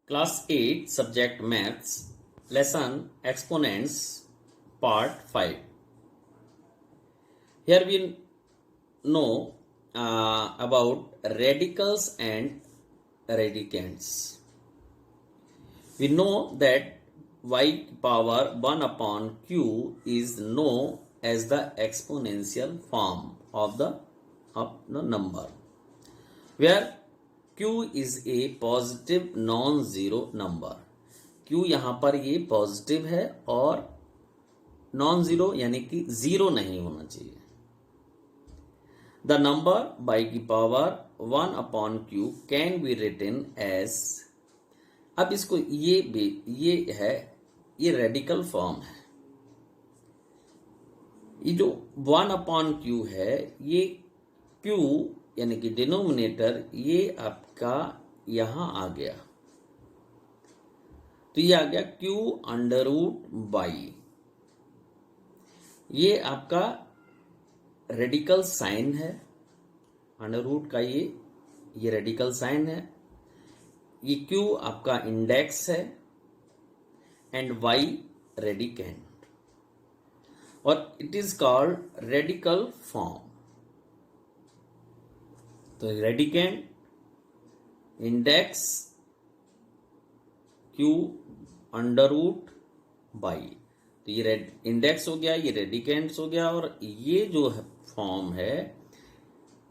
Class 8 Subject Maths Lesson Exponents Part 5. Here we know about radicals and radicands. We know that y power 1 upon q is known as the exponential form of the number, where q is a positive non-zero number. q यहाँ पर ये positive है और non zero यानी कि zero नहीं होना चाहिए. द नंबर बाई की power 1 upon q can be written as. अब इसको ये है, ये रेडिकल फॉर्म है. ये जो 1 अपॉन q है, ये q यानी कि डिनोमिनेटर ये आपका यहां आ गया, तो ये आ गया q अंडर रूट बाई. ये आपका रेडिकल साइन है, अंडर रूट का ये रेडिकल साइन है. ये q आपका इंडेक्स है एंड y रेडिकेंड, और it is called radical form. तो radicand, index, q under root by. तो ये इंडेक्स हो गया, ये रेडिकेंड्स हो गया, और ये जो फॉर्म है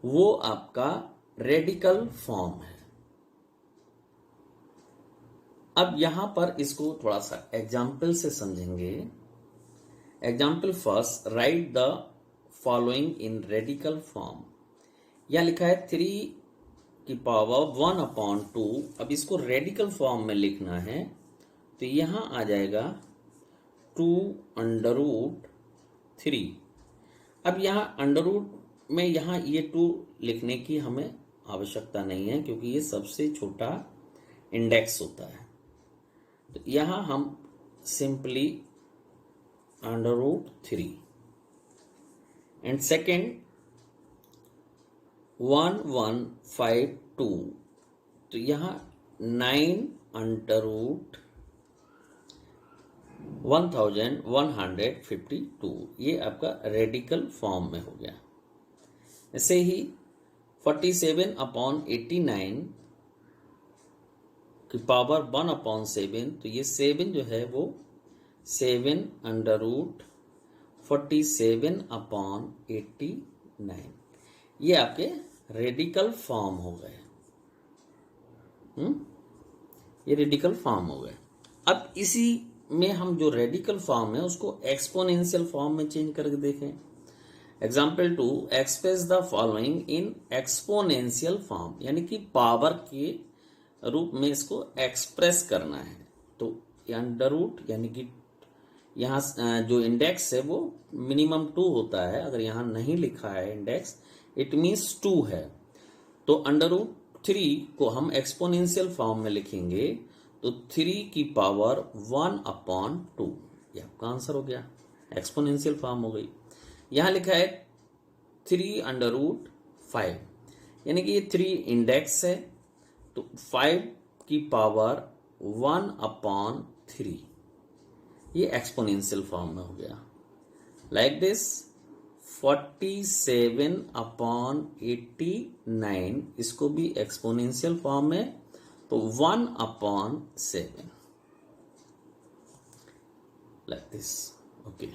वो आपका रेडिकल फॉर्म है. अब यहां पर इसको थोड़ा सा एग्जाम्पल से समझेंगे. Example first, right the following in radical form. यहां लिखा है 3 की पावर 1 अपॉन 2. अब इसको रेडिकल फॉर्म में लिखना है, तो यहां आ जाएगा 2 अंडर रूट 3. अब यहाँ अंडर रूट में यहाँ ये 2 लिखने की हमें आवश्यकता नहीं है, क्योंकि ये सबसे छोटा इंडेक्स होता है. तो यहाँ हम simply under root 3 and second 1152. तो यहाँ 9 अंडर रूट 1152. ये आपका रेडिकल फॉर्म में हो गया. ऐसे ही 47 अपॉन 89 की पावर 1 अपॉन 7. तो ये 7 जो है वो 7 अंडर रूट 47 अपॉन 89. ये आपके रेडिकल फॉर्म हो गए. ये रेडिकल फॉर्म हो गए. अब इसी में हम जो रेडिकल फॉर्म है उसको एक्सपोनेंशियल फॉर्म में चेंज करके देखें. Example 2, express the following in exponential form, यानी कि पावर के रूप में इसको एक्सप्रेस करना है. तो अंडर रूट यानी कि यहाँ जो इंडेक्स है वो मिनिमम 2 होता है. अगर यहाँ नहीं लिखा है इंडेक्स, इट मीन्स 2 है. तो अंडर रूट 3 को हम एक्सपोनेंशियल फॉर्म में लिखेंगे, तो 3 की पावर 1 अपॉन 2. ये आपका आंसर हो गया, एक्सपोनेंशियल फॉर्म हो गई. यहाँ लिखा है 3 अंडर रूट 5, यानी कि ये 3 इंडेक्स है, तो 5 की पावर 1 अपॉन 3. ये एक्सपोनेंशियल फॉर्म में हो गया. लाइक दिस 47 अपॉन 89, इसको भी एक्सपोनेंशियल फॉर्म में, तो 1 अपॉन 7 लाइक दिस. ओके.